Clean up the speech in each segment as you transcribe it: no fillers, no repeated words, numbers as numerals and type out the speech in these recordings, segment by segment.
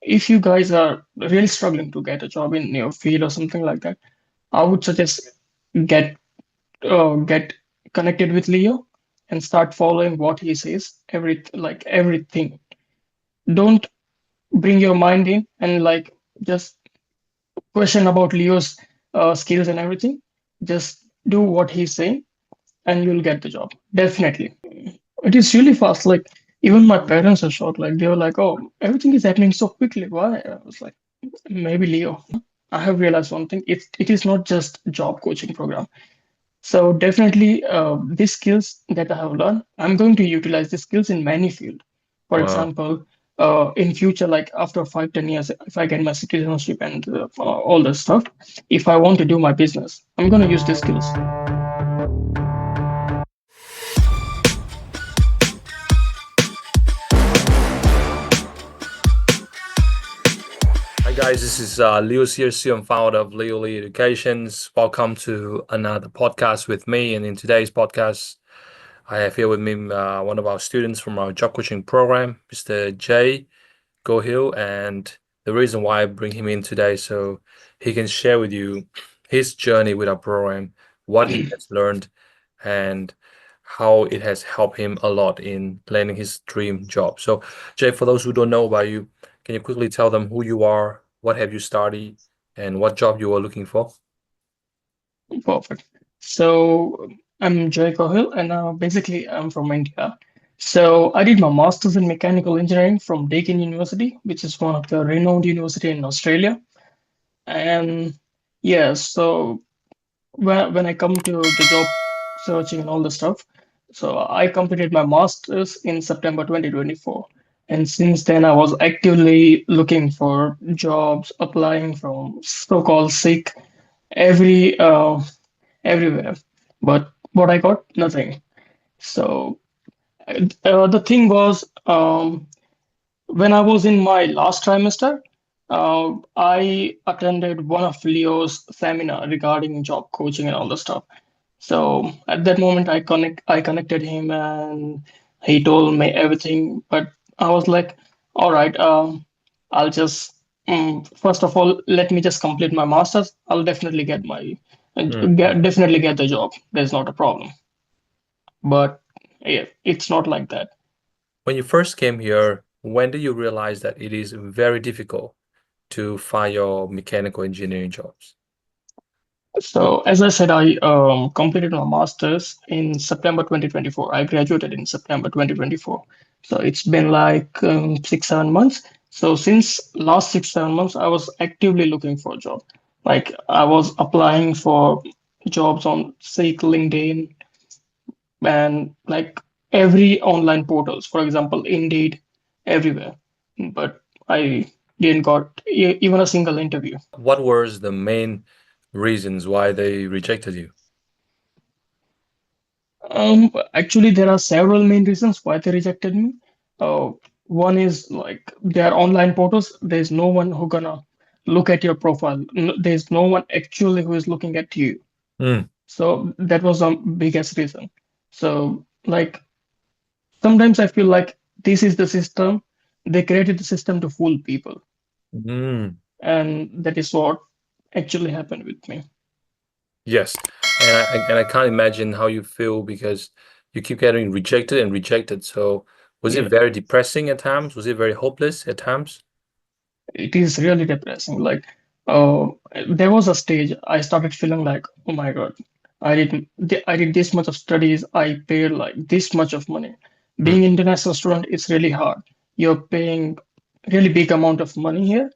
if you guys are really struggling to get a job in your field or something like that, I would suggest get get connected with Leo and start following what he says. Everything. Don't bring your mind in and just question about Leo's skills and everything. Just do what he's saying, and you'll get the job. Definitely. It is really fast. Like even my parents are shocked. Like they were like, "Oh, everything is happening so quickly. Why?" I was like, "Maybe Leo." I have realized one thing. It is not just job coaching program. So definitely, these skills that I have learned, I'm going to utilize these skills in many fields. For Wow. example, in future, like after 5, 10 years, if I get my citizenship and all that stuff, if I want to do my business, I'm going to use these skills. Hi guys, this is 𝗟𝗡𝗖 founder of 𝗟𝗘𝗚 Educations. Welcome to another podcast with me. And in today's podcast, I have here with me one of our students from our job coaching program, Mr. 𝗟𝗘𝗐𝗰𝗵𝗡. And the reason why I bring him in today, so he can share with you his journey with our program, what he has learned, and how it has helped him a lot in landing his dream job. So, Jay, for those who don't know about you, can you quickly tell them who you are, what have you studied, and what job you are looking for? Perfect. So I'm Jay Kohil, and basically I'm from India. So I did my master's in mechanical engineering from Deakin University, which is one of the renowned university in Australia. And yeah, so when I come to the job searching and all the stuff, so I completed my master's in September 2024. And since then, I was actively looking for jobs, applying from so-called sick every everywhere. But what I got, nothing. So the thing was, when I was in my last trimester, I attended one of Leo's seminar regarding job coaching and all the stuff. So at that moment, I connected him and he told me everything. But I was like, all right, I'll just first of all let me just complete my masters. I'll definitely get my Mm. definitely get the job. There's not a problem. But yeah, it's not like that. When you first came here, when did you realize that it is very difficult to find your mechanical engineering jobs? So as I said, I completed my master's in September 2024. I graduated in September 2024. So it's been like 6, 7 months. So since last 6, 7 months, I was actively looking for a job. Like I was applying for jobs on Seek, LinkedIn, and like every online portals, for example, Indeed, everywhere. But I didn't got even a single interview. What was the main reasons why they rejected you? Actually, there are several main reasons why they rejected me. Uh, One is like they are online portals. There's no one who gonna look at your profile. There's no one actually who is looking at you. Mm. So that was the biggest reason. So like sometimes I feel like this is the system. They created the system to fool people, Mm. and that is what actually happened with me. Yes, and I can't imagine how you feel because you keep getting rejected and rejected. So was it Yeah, very depressing at times? Was it very hopeless at times? it is really depressing. Like, uh, there was a stage I started feeling like, oh my God, I did this much of studies. I paid like this much of money. Mm. Being international student is really hard. You're paying really big amount of money here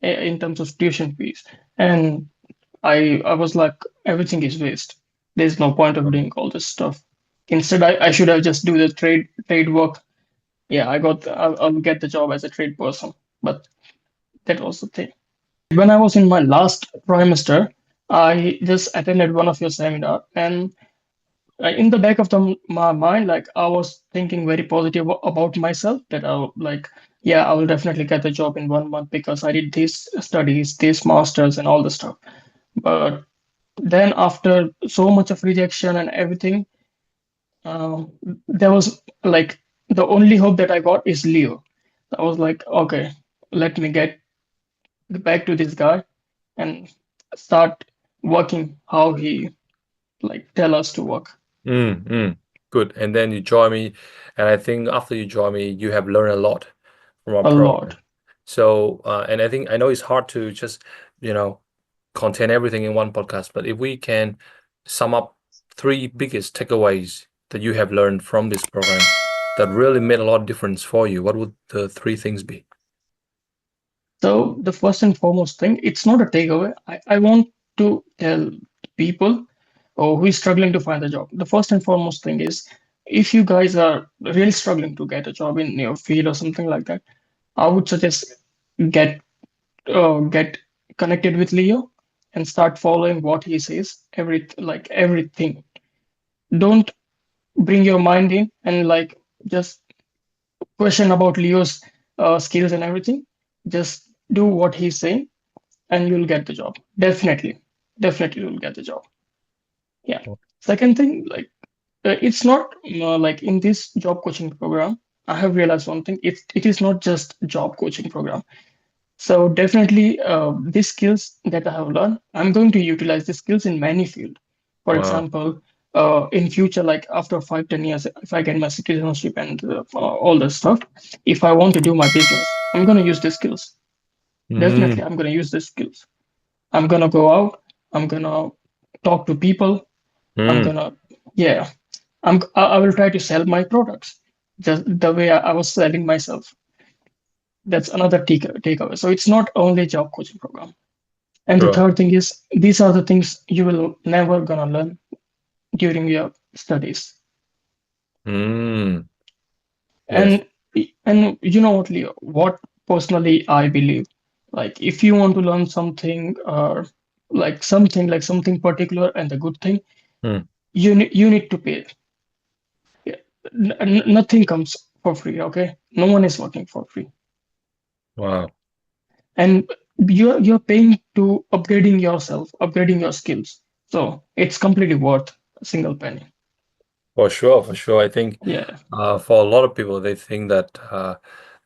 in terms of tuition fees, and I was like, everything is waste. There's no point of doing all this stuff. Instead, I should have just do the trade work. Yeah, I'll get the job as a trade person, but that was the thing. When I was in my last trimester, I just attended one of your seminar, and in the back of my mind, like I was thinking very positive about myself that yeah, I will definitely get the job in 1 month because I did these studies, these masters, and all the stuff. But then after so much of rejection and everything, there was like the only hope that I got is Leo. I was like, okay, let me get back to this guy and start working how he like tell us to work. Good. And then you join me, and I think after you join me, you have learned a lot from our A lot. program. So, and I know it's hard to just, contain everything in one podcast, but if we can sum up three biggest takeaways that you have learned from this program that really made a lot of difference for you, what would the three things be? So the first and foremost thing, it's not a takeaway. I want to tell people who is struggling to find a job. The first and foremost thing is if you guys are really struggling to get a job in your field or something like that, I would suggest get get connected with Leo and start following what he says. Everything. Don't bring your mind in and like just question about Leo's skills and everything. Just do what he's saying, and you'll get the job. Definitely, you'll get the job. Yeah. Second thing, like it's not like in this job coaching program. I have realized one thing. It is not just job coaching program. So definitely, these skills that I have learned, I'm going to utilize these skills in many fields. For Wow. example, in future, like after 5, 10 years, if I get my citizenship and all this stuff, if I want to do my business, I'm going to use these skills. Mm, Definitely, I'm going to use these skills. I'm going to go out. I'm going to talk to people. I'm mm, going to, yeah, I will try to sell my products just the way I was selling myself. That's another takeaway. So it's not only job coaching program. And the sure. third thing is these are the things you will never gonna learn during your studies. Mm, yes. And and you know what, Leo, what personally I believe, like if you want to learn something or like something particular and a good thing, Mm, you need to pay. Yeah. Nothing comes for free, okay? No one is working for free. wow. And you're paying to upgrading yourself, upgrading your skills. So it's completely worth a single penny. For sure, for sure. I think Yeah, for a lot of people, they think that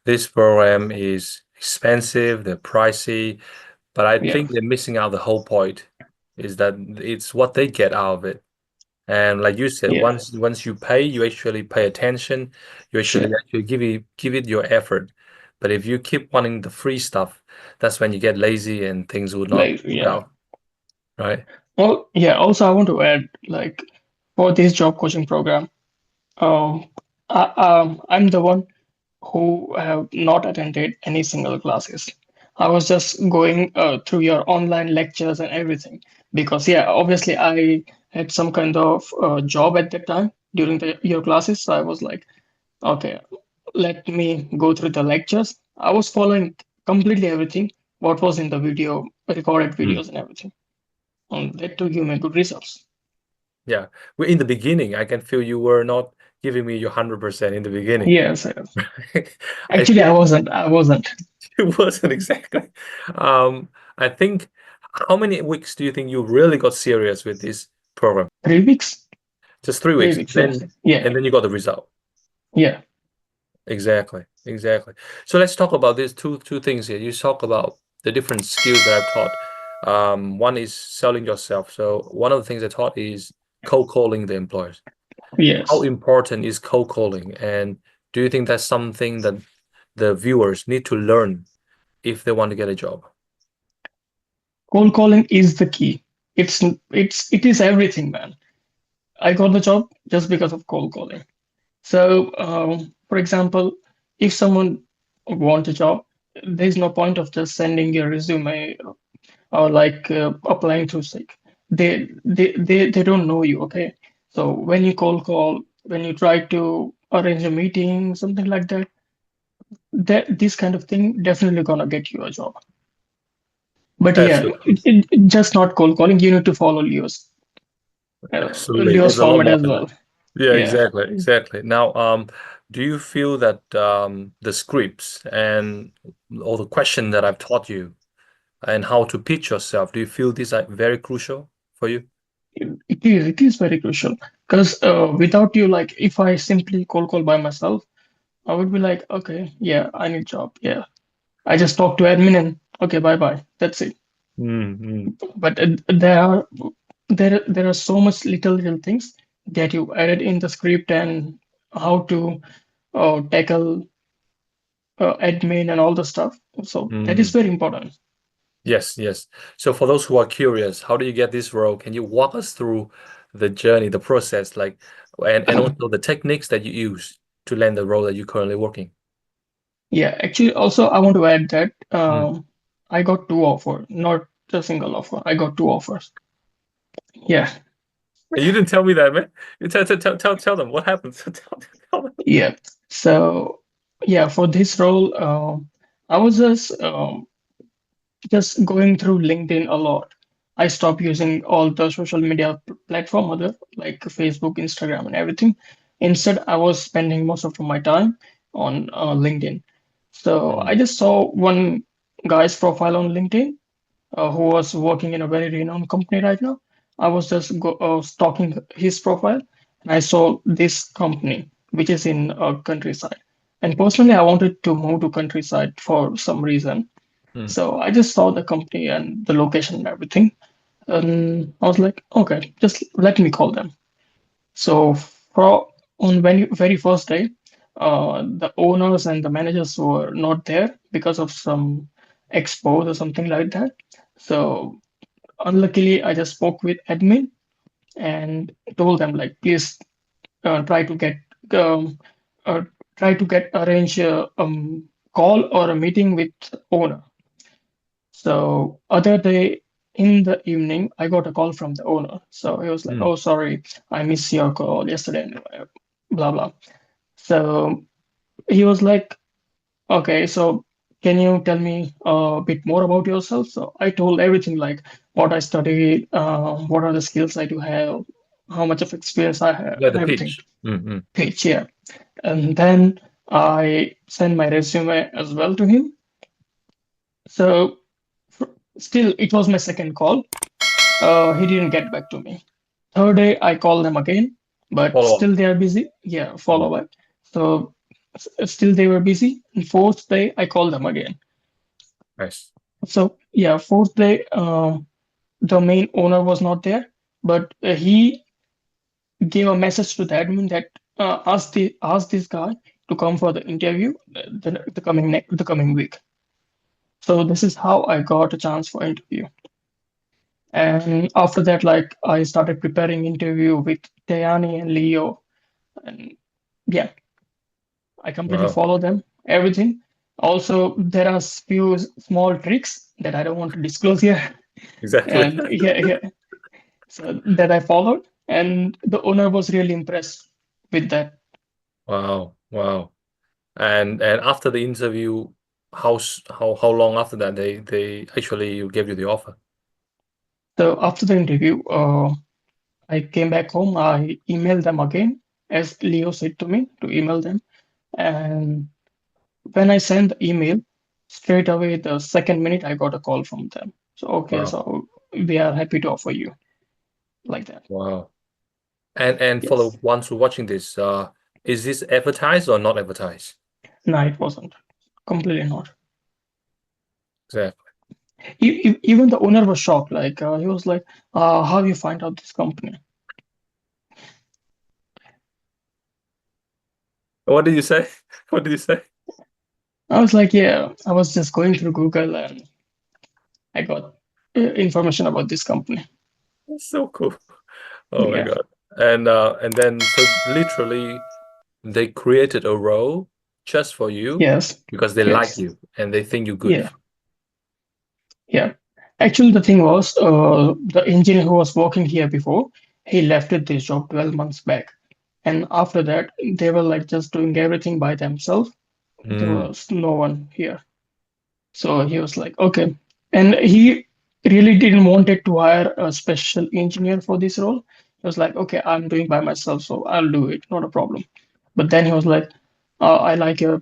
this program is expensive, they're pricey, but I yeah, think they're missing out the whole point is that it's what they get out of it. And like you said, yeah, once you pay, you actually pay attention, you sure. actually give it your effort. But if you keep wanting the free stuff, that's when you get lazy and things will not Like, work yeah. out, right? Well, yeah, also I want to add, like, for this job coaching program, um, I'm the one who have not attended any single classes. I was just going through your online lectures and everything because, yeah, obviously I had some kind of job at that time during your classes. So I was like, okay, let me go through the lectures. I was following completely everything, what was in the video, recorded Mm. videos and everything. And that to give me good results. Yeah. Well, in the beginning, I can feel you were not giving me your 100% in the beginning. Yes, yes. I Actually, I think wasn't. I wasn't. it wasn't exactly. I think how many weeks do you think you really got serious with this program? 3 weeks? Just 3 weeks. 3 weeks, yes. Yeah, And then you got the result. yeah, Exactly, exactly. So let's talk about these two things here. You talk about the different skills that I've taught. One is selling yourself. So one of the things I taught is cold calling the employers. How yes. important is cold calling? And do you think that's something that the viewers need to learn if they want to get a job? Cold calling is the key. It is everything, man. I got the job just because of cold calling. So, for example, if someone wants a job, there's no point of just sending your resume or like applying through sick. They don't know you, okay? So when you cold call, when you try to arrange a meeting, something like that, this kind of thing definitely gonna get you a job. But yeah, Absolutely. just not cold calling. You need to follow Absolutely. Leo's There's a lot format more as to that. well. Yeah, Yeah. exactly, exactly. Now, do you feel that the scripts and all the question that I've taught you and how to pitch yourself, do you feel these are very crucial for you? It is very crucial because without you, like if I simply cold call by myself, I would be like, okay, yeah, I need job. Yeah, I just talk to admin and okay, bye bye. That's it. Mm-hmm. But there are so much little things that you added in the script and how to tackle admin and all the stuff. So that is Mm. very important. Yes, yes. So for those who are curious, how do you get this role? Can you walk us through the journey, the process, like, and also the techniques that you use to land the role that you're currently working? Yeah, actually, also I want to add that Mm. I got two offers, not a single offer. I got two offers. Yeah, You didn't tell me that, man. You tell them what happened. Tell them. yeah. So yeah, for this role, I was just going through LinkedIn a lot. I stopped using all the social media platform other like Facebook, Instagram, and everything. Instead, I was spending most of my time on LinkedIn. So Mm. I just saw one guy's profile on LinkedIn who was working in a very renowned company right now. I was just stalking his profile, and I saw this company, which is in countryside. And personally, I wanted to move to countryside for some reason. Mm. So I just saw the company and the location and everything. And I was like, okay, just let me call them. So for on very first day, the owners and the managers were not there because of some expos or something like that. So unluckily, I just spoke with admin and told them like, please try to get um, uh, arrange a call or a meeting with owner. So other day in the evening, I got a call from the owner. So he was like, Mm. "Oh, sorry, I missed your call yesterday." And blah blah. So he was like, "Okay, so can you tell me a bit more about yourself?" So I told everything like what I studied, what are the skills I do have, how much of experience I have, Yeah, and the everything. pitch. Mm-hmm. Pitch, yeah. And then I sent my resume as well to him. So still, it was my second call. He didn't get back to me. Third day, I call them again, but Follow up. still they are busy. Yeah, Mm. follow up. So still they were busy. And fourth day, I call them again. Nice. So yeah, fourth day, the main owner was not there, but he gave a message to the admin that ask this guy to come for the interview the coming week. So this is how I got a chance for interview. And after that, like I started preparing interview with Tayani and Leo, and yeah, I completely Wow. follow them, everything. Also, there are few small tricks that I don't want to disclose here, Exactly. and yeah, so that I followed, and the owner was really impressed with that. Wow. Wow. And after the interview, how long after that they actually gave you the offer? So after the interview, I came back home. I emailed them again, as Leo said to me to email them, and when I sent the email, straight away the second minute I got a call from them. So okay, Wow. so we are happy to offer you like that. Wow. And for the Yes. ones who are watching this, is this advertised or not advertised? No, it wasn't. Completely not. Exactly. Even the owner was shocked. Like he was like, "How you find out this company?" What did you say? What did you say? I was like, "Yeah, I was just going through Google and I got information about this company." That's so cool. Oh my Yeah. God. And then so literally they created a role just for you Yes. because they like Yes. you and they think you're good. Yeah. Yeah. Actually, the thing was, the engineer who was working here before, he left this job 12 months back. And after that, they were like just doing everything by themselves. There Mm. was no one here. So he was like, okay. And he really didn't wanted to hire a special engineer for this role. He was like, okay, I'm doing by myself, so I'll do it, not a problem. But then he was like, I like your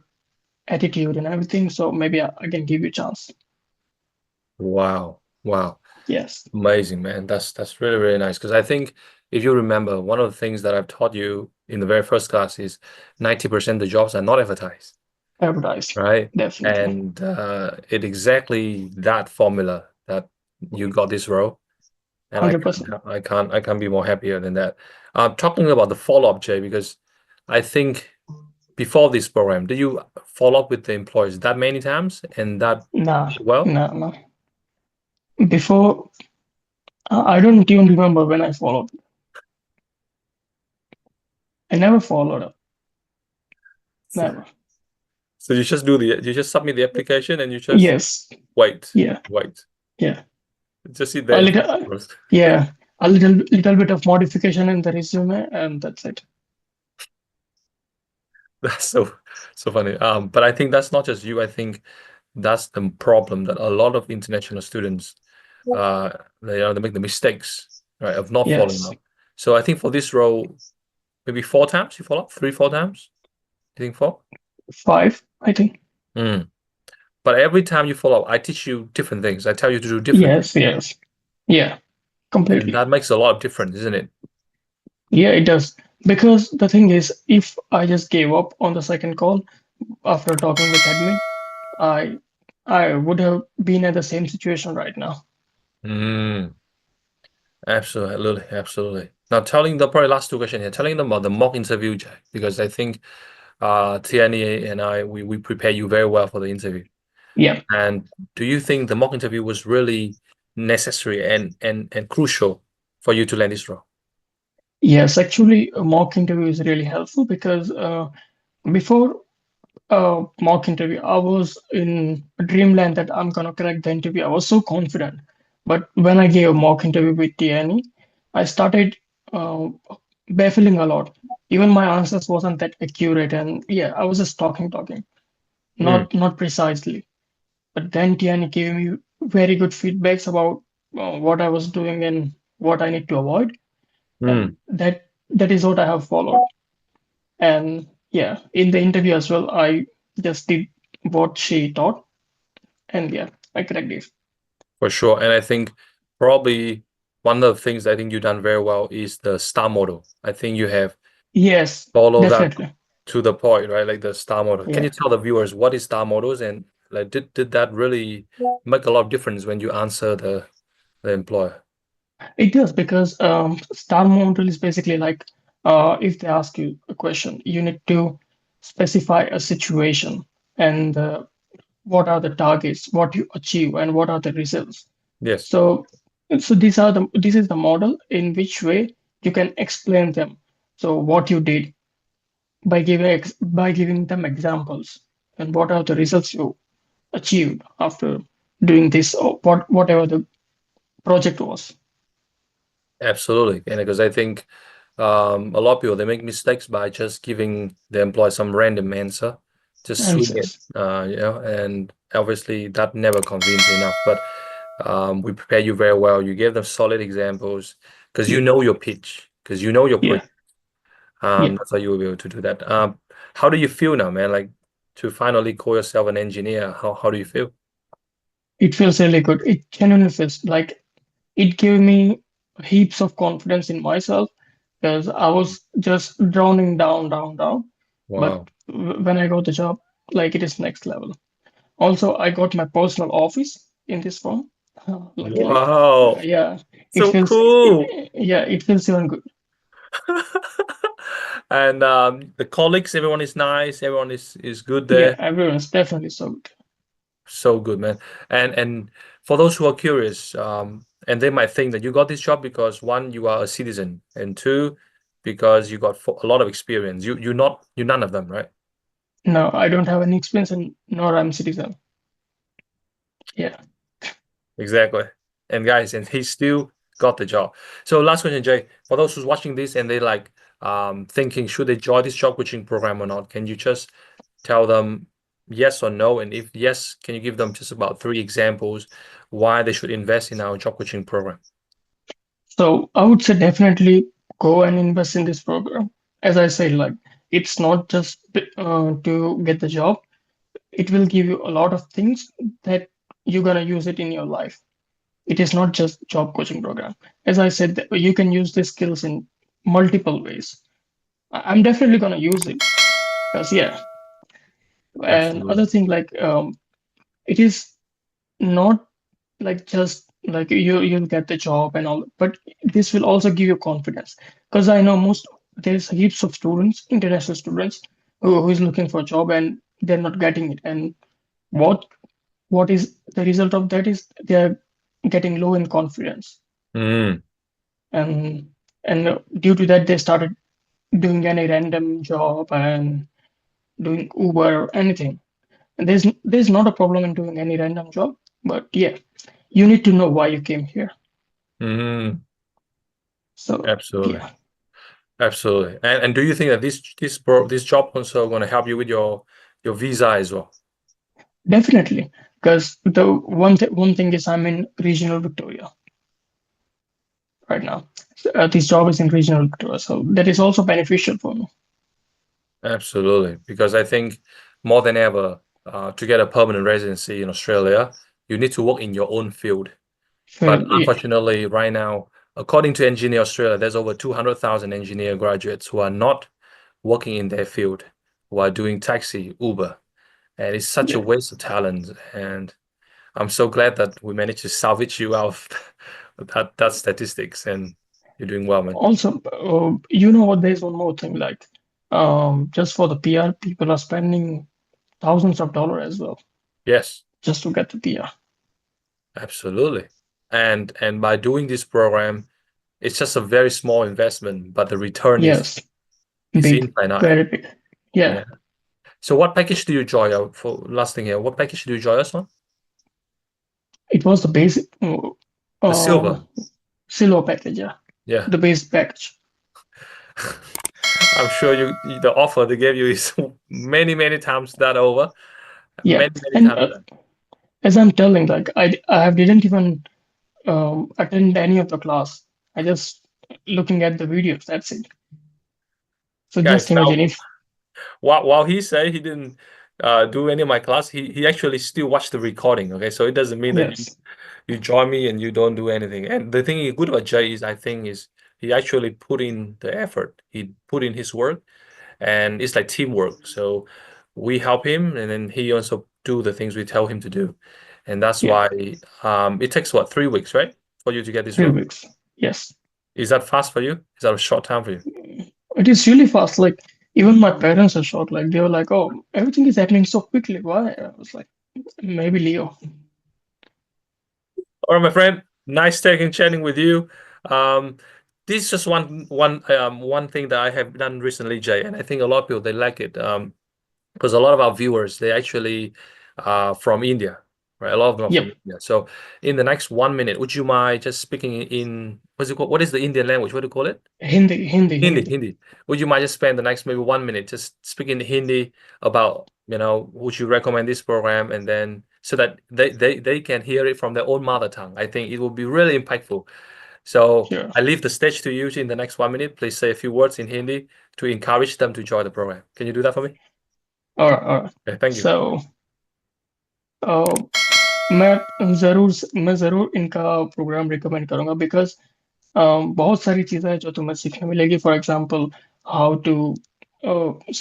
attitude and everything, so maybe I can give you a chance. Wow. Wow. Yes. Amazing, man. That's really, really nice. Because I think if you remember, one of the things that I've taught you in the very first class is 90% of the jobs are not advertised. Advertise. right? Definitely. And it exactly that formula that you got this role, and 100%. I can't be more happier than that. Talking about the follow-up, Jay, because I think before this program, did you follow up with the employers that many times and that Nah, well? nah. Before, I don't even remember when I followed. I never followed up. Never. So you just you just submit the application and you just Yes. wait, Yeah. wait, Yeah. just sit A there. little. Yeah. A little bit of modification in the resume, and that's it. That's so funny. But I think that's not just you. I think that's the problem that a lot of international students, they make the mistakes, right, of not following Yes. up. So I think for this role, maybe 4 times you follow up, 3, 4 times. You think 4? 5, I think. But every time you follow up, I teach you different things. I tell you to do different things. Yes. Yeah. And Completely. that makes a lot of difference, isn't it? Yeah, it does. Because the thing is, if I just gave up on the second call after talking with admin, I would have been in the same situation right now. Absolutely, absolutely. Now, telling the probably last 2 questions here, telling them about the mock interview, Jay, because I think Tiani and I we prepare you very well for the interview. Yeah. And do you think the mock interview was really necessary and crucial for you to land this role? Yes, actually, a mock interview is really helpful because before a mock interview, I was in dreamland that I'm gonna crack the interview. I was so confident. But when I gave a mock interview with Tiani, I started uh, baffling a lot. Even my answers wasn't that accurate, and yeah, I was just talking, not precisely. But then Tiani gave me very good feedbacks about what I was doing and what I need to avoid, and that is what I have followed. And yeah, in the interview as well, I just did what she taught, and yeah, I cracked it. For sure. And I think probably one of the things I think you've done very well is the STAR model. I think you have Yes, followed that definitely. to the point, right? Like the STAR model. Can you Yeah, tell the viewers what is STAR models, and like did that really make a lot of difference when you answer the employer? it does because star model is basically like if they ask you a question, you need to specify a situation and what are the targets, what you achieve, and what are the results. Yes. So, this is the model in which way you can explain them. So what you did by giving them examples and what are the results you achieved after doing this or whatever the project was. Absolutely. And because I think a lot of people, they make mistakes by just giving the employee some random answer, just swing it, Answers. and obviously that never convinced enough. But we prepare you very well. You gave them solid examples because you Yeah, know your pitch, because you know your yeah, question. yeah. That's how you will be able to do that. How do you feel now, man? Like to finally call yourself an engineer, how do you feel? It feels really good. It genuinely feels like it gave me heaps of confidence in myself because I was just drowning down. But Wow. when I got the job, like it is next level. Also, I got my personal office in this firm. Luckily, Wow. yeah, So cool. yeah, it feels even good. And the colleagues, everyone is nice, everyone is good Yeah, there. everyone's definitely so good. So good, man. And for those who are curious, and they might think that you got this job because one, you are a citizen, and two, because you got a lot of experience. You're none of them, right? No, I don't have any experience and nor I'm citizen. Yeah. Exactly. And guys, and he still got the job. So last question, Jay, for those who's watching this and they like thinking should they join this job coaching program or not, can you just tell them yes or no? And if yes, can you give them just about 3 examples why they should invest in our job coaching program? So I would say definitely go and invest in this program. As I said, like it's not just to get the job. It will give you a lot of things that you're gonna use it in your life. It is not just job coaching program. As I said, you can use these skills in multiple ways. I'm definitely gonna use it because yeah, And other Absolutely. thing, like it is not like just like you'll get the job and all, but this will also give you confidence. Because I know there's heaps of students, international students, who is looking for a job and they're not getting it. And what what is the result of that is they're getting low in confidence. Mm. And due to that they started doing any random job and doing Uber or anything. And there's not a problem in doing any random job, but yeah, you need to know why you came here. Mm. So Absolutely. yeah, Absolutely. And do you think that this job also going to help you with your visa as well? definitely. Because the one thing is I'm in regional Victoria right now. This job is in regional Victoria, so that is also beneficial for me. Absolutely. Because I think more than ever, to get a permanent residency in Australia, you need to work in your own field. But Yeah, unfortunately, right now, according to Engineer Australia, there's over 200,000 engineer graduates who are not working in their field, who are doing taxi, Uber. And it's such a yeah. waste of talent. And I'm so glad that we managed to salvage you out of that statistics, and you're doing well, man. Also, what? There's one more thing. Like, just for the PR, people are spending thousands of dollars as well Yes, just to get the PR. absolutely. And by doing this program, it's just a very small investment, but the return is Yes, big, infinite. very big. Yeah, Yeah. So what package do you join out for? Last thing here, what package do you join us on? it was the basic, The silver. silver package. Yeah, Yeah. the base package. I'm sure the offer they gave you is many times that over. Yeah, Many and times that. as I'm telling, like I didn't even attend any of the class. I just looking at the videos. That's it. So just Guys, imagine now if while he said he didn't do any of my class, he actually still watched the recording. Okay, so it doesn't mean that yes, you join me and you don't do anything. And the thing good about Jay is, I think, is he actually put in the effort. He put in his work, and it's like teamwork. So we help him, and then he also do the things we tell him to do. And that's yeah, why it takes what, 3 weeks, right, for you to get this three role? weeks. Yes, Is that fast for you? Is that a short time for you? it is really fast. Like even my parents are shocked. Like they were like, "Oh, everything is happening so quickly. Why?" I was like, "Maybe Leo." All right, my friend. Nice chatting with you. This is just one thing that I have done recently, Jay, and I think a lot of people they like it. Because a lot of our viewers they actually from India, right? A lot of them are from Yep, India. So in the next 1 minute, would you mind just speaking in what's it called? What is the Indian language? What do you call it? Hindi. Hindi. Would you mind just spend the next maybe 1 minute just speaking Hindi about, would you recommend this program, and then so that they can hear it from their own mother tongue? I think it will be really impactful. So Sure. I leave the stage to you in the next 1 minute. Please say a few words in Hindi to encourage them to join the program. Can you do that for me? All right, all right. Okay, thank you. So, uh, मैं ज़रूर इनका programme recommend करूंगा because बहुत सारी चीज़ें हैं जो तुम्हें सीखने मिलेगी for example how to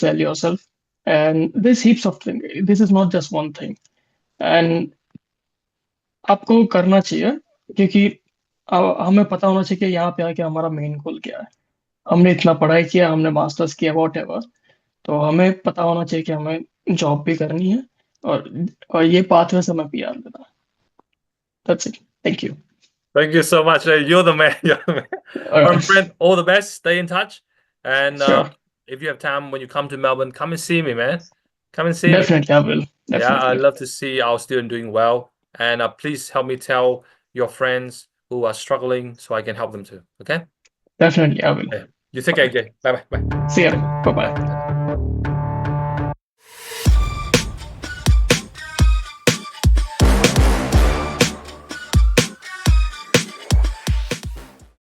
sell yourself and this heaps of thing this is not just one thing and आपको करना चाहिए क्योंकि हमें पता होना चाहिए कि यहाँ पे आके हमारा मेन गोल क्या है हमने इतना पढ़ाई किया हमने मास्टर्स किया वॉट एवर तो हमें पता होना चाहिए कि हमें जॉब भी करनी है और ये पाथवे से हमें पीआर लेना है that's it thank you Thank you so much. You're the man. You're the man. All right, friend. All the best. Stay in touch. And Sure. if you have time when you come to Melbourne, come and see me, man. Come and see me. Definitely, I will. Yeah, Definitely. I'd love to see our student doing well. And please help me tell your friends who are struggling so I can help them too. Okay? Definitely, I will. Yeah. You take care, Jay. Bye-bye. Bye. See you. Bye bye. Bye.